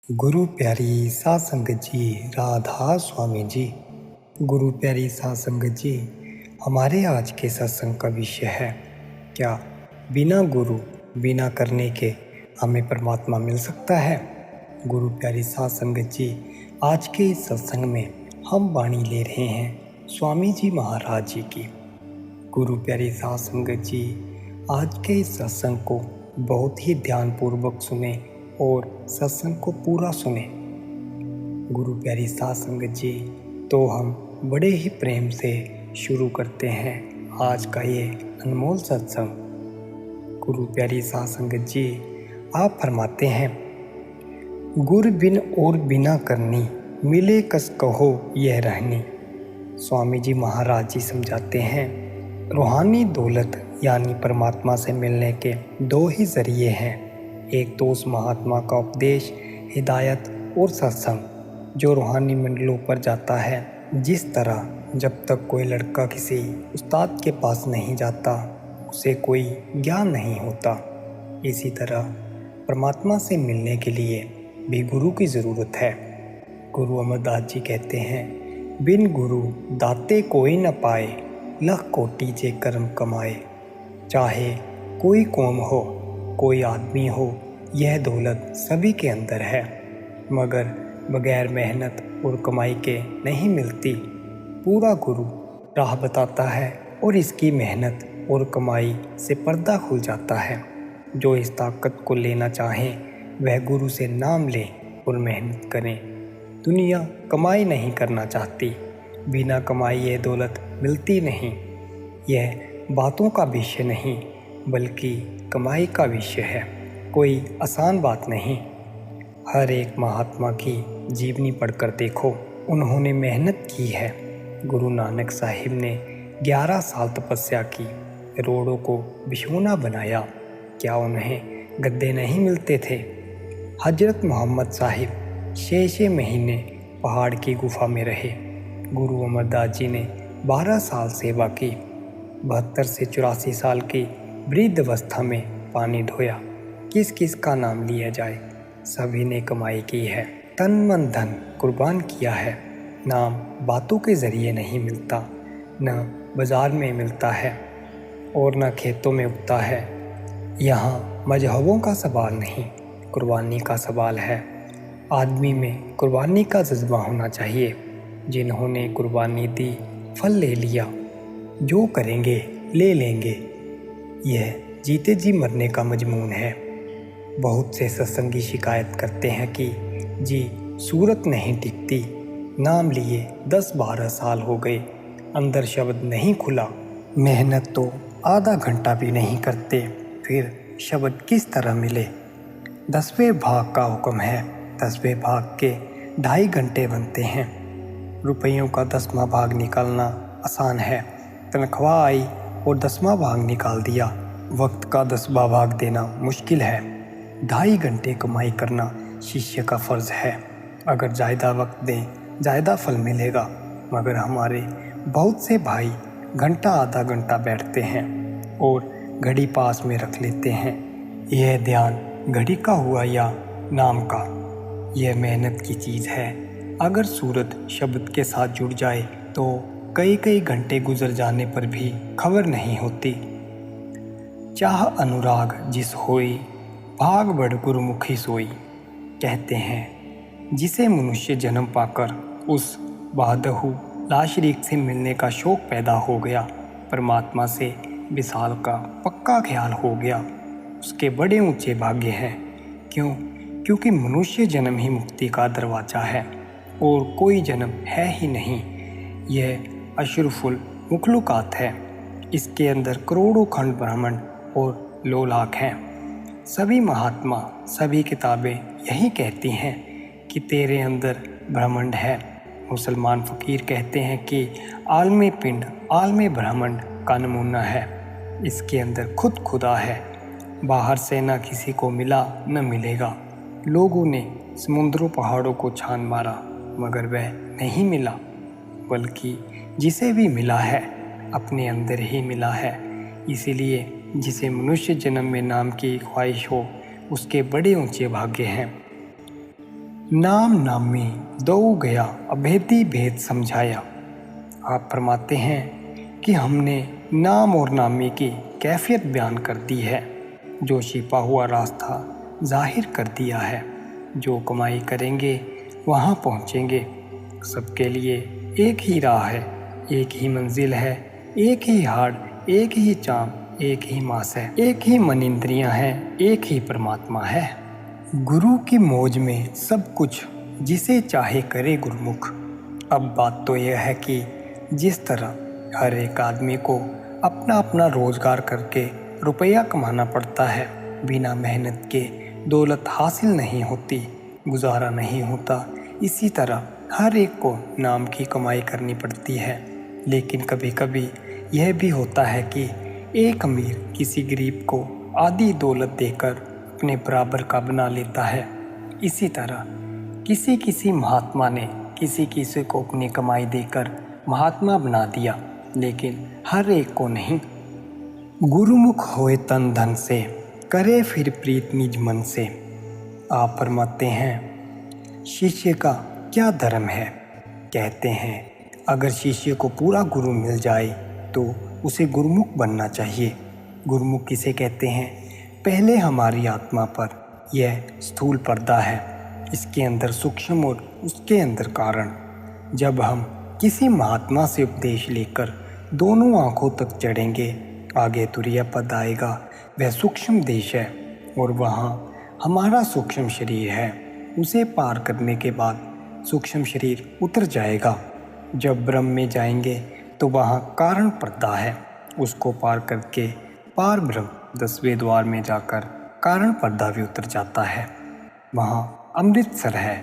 गुरु प्यारी साध संगत जी, राधा स्वामी जी। गुरु प्यारी साध संगत जी, हमारे आज के सत्संग का विषय है, क्या बिना गुरु बिना करने के हमें परमात्मा मिल सकता है। गुरु प्यारी साध संगत जी, आज के इस सत्संग में हम वाणी ले रहे हैं स्वामी जी महाराज जी की। गुरु प्यारी साध संगत जी, आज के इस सत्संग को बहुत ही ध्यानपूर्वक सुने और सत्संग को पूरा सुने। गुरु प्यारी साध संगत जी, तो हम बड़े ही प्रेम से शुरू करते हैं आज का ये अनमोल सत्संग। गुरु प्यारी साध संगत जी, आप फरमाते हैं, गुर बिन और बिना करनी, मिले कस कहो यह रहनी। स्वामी जी महाराज जी समझाते हैं, रूहानी दौलत यानी परमात्मा से मिलने के दो ही जरिए हैं। एक तो उस महात्मा का उपदेश, हिदायत और सत्संग, जो रूहानी मंडलों पर जाता है। जिस तरह जब तक कोई लड़का किसी उस्ताद के पास नहीं जाता, उसे कोई ज्ञान नहीं होता, इसी तरह परमात्मा से मिलने के लिए भी गुरु की ज़रूरत है। गुरु अमरदास जी कहते हैं, बिन गुरु दाते कोई न पाए, लख कोटि जे कर्म कमाए। चाहे कोई कौम हो, कोई आदमी हो, यह दौलत सभी के अंदर है, मगर बगैर मेहनत और कमाई के नहीं मिलती। पूरा गुरु राह बताता है और इसकी मेहनत और कमाई से पर्दा खुल जाता है। जो इस ताकत को लेना चाहें वह गुरु से नाम लें और मेहनत करें। दुनिया कमाई नहीं करना चाहती, बिना कमाई ये दौलत मिलती नहीं। यह बातों का विषय नहीं बल्कि कमाई का विषय है, कोई आसान बात नहीं। हर एक महात्मा की जीवनी पढ़कर देखो, उन्होंने मेहनत की है। गुरु नानक साहिब ने 11 साल तपस्या की, रोड़ों को बिछौना बनाया। क्या उन्हें गद्दे नहीं मिलते थे। हजरत मोहम्मद साहिब 6 महीने पहाड़ की गुफा में रहे। गुरु अमरदास जी ने 12 साल सेवा की। 72 से 84 साल की वृद्ध अवस्था में पानी ढोया। किस किस का नाम लिया जाए, सभी ने कमाई की है, तन मन धन कुर्बान किया है। नाम बातों के ज़रिए नहीं मिलता, न बाज़ार में मिलता है और न खेतों में उगता है। यहाँ मजहबों का सवाल नहीं, कुर्बानी का सवाल है। आदमी में कुर्बानी का जज्बा होना चाहिए। जिन्होंने कुर्बानी दी, फल ले लिया। जो करेंगे ले लेंगे, यह जीते जी मरने का मजमून है। बहुत से सत्संगी शिकायत करते हैं कि जी सूरत नहीं टिकती, नाम लिए 10-12 साल हो गए, अंदर शब्द नहीं खुला। मेहनत तो आधा घंटा भी नहीं करते, फिर शब्द किस तरह मिले। 10वें भाग का हुक्म है, 10वें भाग के 2.5 घंटे बनते हैं। रुपयों का 10वां भाग निकालना आसान है, तनख्वाह आई और 10वां भाग निकाल दिया। वक्त का 10वां भाग देना मुश्किल है। 2.5 घंटे कमाई करना शिष्य का फ़र्ज़ है। अगर ज़्यादा वक्त दें ज़्यादा फल मिलेगा, मगर हमारे बहुत से भाई घंटा आधा घंटा बैठते हैं और घड़ी पास में रख लेते हैं। यह ध्यान घड़ी का हुआ या नाम का, यह मेहनत की चीज़ है। अगर सूरत शब्द के साथ जुड़ जाए तो कई घंटे गुजर जाने पर भी खबर नहीं होती। चाह अनुराग जिस होई, भाग बढ़ गुरुमुखी सोई। कहते हैं, जिसे मनुष्य जन्म पाकर उस बादहु लाशरीक से मिलने का शौक़ पैदा हो गया, परमात्मा से विशाल का पक्का ख्याल हो गया, उसके बड़े ऊंचे भाग्य हैं। क्योंकि मनुष्य जन्म ही मुक्ति का दरवाज़ा है और कोई जन्म है ही नहीं। यह अशरफुल मुखलुकात है। इसके अंदर करोड़ों खंड ब्रह्मांड और लोलाख हैं। सभी महात्मा, सभी किताबें यही कहती हैं कि तेरे अंदर ब्रह्मांड है। मुसलमान फ़कीर कहते हैं कि आलमे पिंड, आलमे ब्रह्मांड का नमूना है। इसके अंदर खुद खुदा है। बाहर से न किसी को मिला न मिलेगा। लोगों ने समुद्रों पहाड़ों को छान मारा, मगर वह नहीं मिला, बल्कि जिसे भी मिला है अपने अंदर ही मिला है। इसीलिए जिसे मनुष्य जन्म में नाम की ख्वाहिश हो, उसके बड़े ऊंचे भाग्य हैं। नाम नामी दो गया अभेदी भेद समझाया। आप फरमाते हैं कि हमने नाम और नामी की कैफियत बयान कर दी है, जो छिपा हुआ रास्ता जाहिर कर दिया है। जो कमाई करेंगे वहाँ पहुँचेंगे। सबके लिए एक ही राह है, एक ही मंजिल है, एक ही हाड़, एक ही चाम, एक ही मास है, एक ही मन इंद्रियाँ हैं, एक ही परमात्मा है। गुरु की मौज में सब कुछ जिसे चाहे करे गुरमुख। अब बात तो यह है कि जिस तरह हर एक आदमी को अपना अपना रोजगार करके रुपया कमाना पड़ता है, बिना मेहनत के दौलत हासिल नहीं होती, गुजारा नहीं होता, इसी तरह हर एक को नाम की कमाई करनी पड़ती है। लेकिन कभी कभी यह भी होता है कि एक अमीर किसी गरीब को आधी दौलत देकर अपने बराबर का बना लेता है। इसी तरह किसी किसी महात्मा ने किसी किसी को अपनी कमाई देकर महात्मा बना दिया, लेकिन हर एक को नहीं। गुरुमुख होए तन धन से, करे फिर प्रीत निज मन से। आप फरमाते हैं शिष्य का क्या धर्म है। कहते हैं अगर शिष्य को पूरा गुरु मिल जाए तो उसे गुरुमुख बनना चाहिए। गुरुमुख किसे कहते हैं? पहले हमारी आत्मा पर यह स्थूल पर्दा है, इसके अंदर सूक्ष्म और उसके अंदर कारण। जब हम किसी महात्मा से उपदेश लेकर दोनों आँखों तक चढ़ेंगे, आगे तुरीय पद आएगा, वह सूक्ष्म देश है और वहाँ हमारा सूक्ष्म शरीर है। उसे पार करने के बाद सूक्ष्म शरीर उतर जाएगा। जब ब्रह्म में जाएंगे तो वहाँ कारण पर्दा है, उसको पार करके पार ब्रह्म 10वें द्वार में जाकर कारण पर्दा भी उतर जाता है। वहाँ अमृतसर है,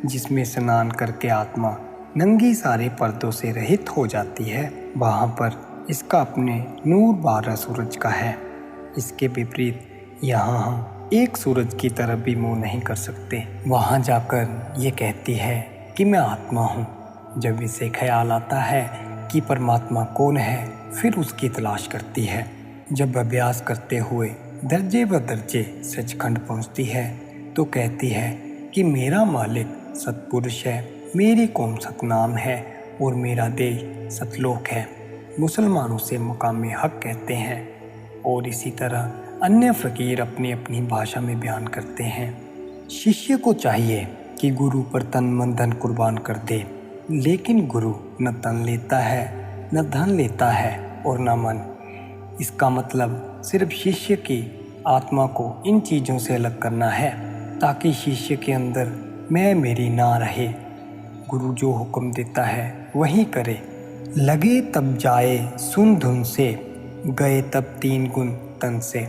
जिसमें स्नान करके आत्मा नंगी सारे पर्दों से रहित हो जाती है। वहाँ पर इसका अपने नूर 12 सूरज का है। इसके विपरीत यहाँ हम एक सूरज की तरफ भी मुँह नहीं कर सकते। वहाँ जाकर ये कहती है कि मैं आत्मा हूँ। जब इसे ख्याल आता है कि परमात्मा कौन है, फिर उसकी तलाश करती है। जब अभ्यास करते हुए दर्जे व दर्जे सचखंड पहुँचती है तो कहती है कि मेरा मालिक सतपुरुष है, मेरी कौम सतनाम है और मेरा देश सतलोक है। मुसलमानों से मुकामे हक कहते हैं और इसी तरह अन्य फ़कीर अपनी अपनी भाषा में बयान करते हैं। शिष्य को चाहिए कि गुरु पर तन मन धन कुर्बान कर दे, लेकिन गुरु न तन लेता है, न धन लेता है और न मन। इसका मतलब सिर्फ शिष्य की आत्मा को इन चीज़ों से अलग करना है, ताकि शिष्य के अंदर मैं मेरी ना रहे। गुरु जो हुक्म देता है वही करे। लगे तब जाए सुन धुन से, गए तब 3 गुण तन से।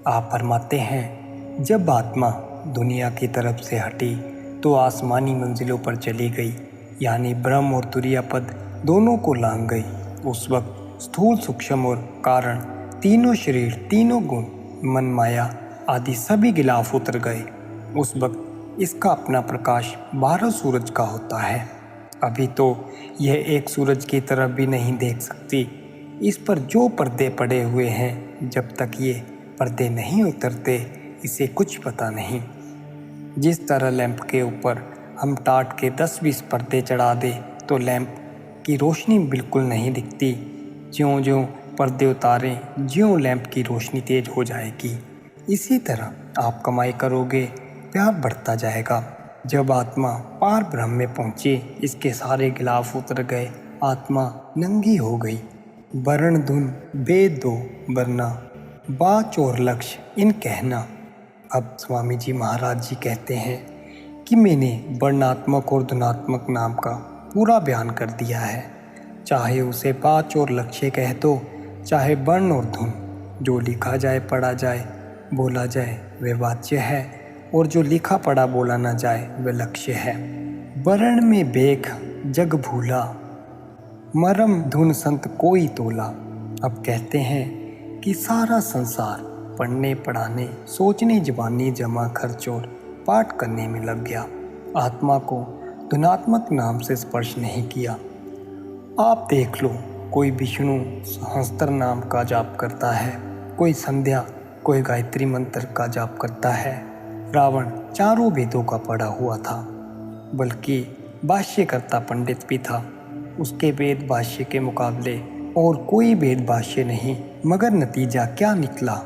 आप फरमाते हैं जब आत्मा दुनिया की तरफ से हटी तो आसमानी मंजिलों पर चली गई, यानी ब्रह्म और तुरीय पद दोनों को लांघ गई। उस वक्त स्थूल सूक्ष्म और कारण तीनों शरीर, तीनों गुण, मन, माया आदि सभी गिलाफ उतर गए। उस वक्त इसका अपना प्रकाश 12 सूरज का होता है। अभी तो यह एक सूरज की तरफ भी नहीं देख सकती। इस पर जो पर्दे पड़े हुए हैं, जब तक ये पर्दे नहीं उतरते इसे कुछ पता नहीं। जिस तरह लैंप के ऊपर हम टाट के 10-20 पर्दे चढ़ा दें तो लैंप की रोशनी बिल्कुल नहीं दिखती। ज्यों-ज्यों पर्दे उतारें, ज्यों लैंप की रोशनी तेज हो जाएगी। इसी तरह आप कमाई करोगे, प्यार बढ़ता जाएगा। जब आत्मा पार ब्रह्म में पहुँची, इसके सारे गिलाफ उतर गए, आत्मा नंगी हो गई। वर्ण धुन वेद दो वरना, बाच और लक्ष्य इन कहना। अब स्वामी जी महाराज जी कहते हैं कि मैंने वर्णात्मक और धुनात्मक नाम का पूरा बयान कर दिया है। चाहे उसे बाच और लक्ष्य कह दो, चाहे वर्ण और धुन। जो लिखा जाए, पढ़ा जाए, बोला जाए वह वाच्य है, और जो लिखा पढ़ा बोला ना जाए वह लक्ष्य है। वर्ण में बेख जग भूला, मरम धुन संत कोई तोला। अब कहते हैं कि सारा संसार पढ़ने पढ़ाने, सोचने जबानी जमा खर्च और पाठ करने में लग गया। आत्मा को धुनात्मक नाम से स्पर्श नहीं किया। आप देख लो, कोई विष्णु सहस्त्र नाम का जाप करता है, कोई संध्या, कोई गायत्री मंत्र का जाप करता है। रावण 4 वेदों का पढ़ा हुआ था, बल्कि भाष्यकर्ता पंडित भी था। उसके वेद भाष्य के मुकाबले और कोई वेद भाष्य नहीं। मगर नतीजा क्या निकला?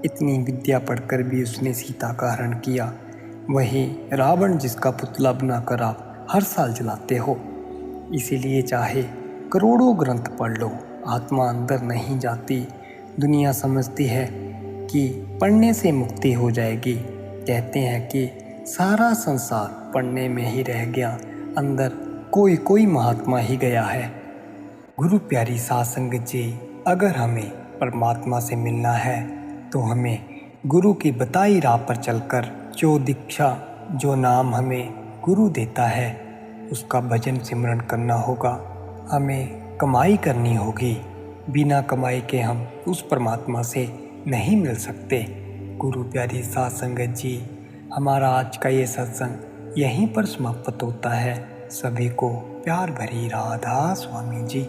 इतनी विद्या पढ़कर भी उसने सीता का हरण किया। वही रावण जिसका पुतला बनाकर आप हर साल जलाते हो। इसीलिए चाहे करोड़ों ग्रंथ पढ़ लो, आत्मा अंदर नहीं जाती। दुनिया समझती है कि पढ़ने से मुक्ति हो जाएगी। कहते हैं कि सारा संसार पढ़ने में ही रह गया, अंदर कोई कोई महात्मा ही गया है। गुरु प्यारी साध संगत जी, अगर हमें परमात्मा से मिलना है तो हमें गुरु की बताई राह पर चलकर जो दीक्षा, जो नाम हमें गुरु देता है, उसका भजन सिमरन करना होगा। हमें कमाई करनी होगी। बिना कमाई के हम उस परमात्मा से नहीं मिल सकते। गुरु प्यारी साध संगत जी, हमारा आज का ये सत्संग यहीं पर समाप्त होता है। सभी को प्यार भरी राधा स्वामी जी।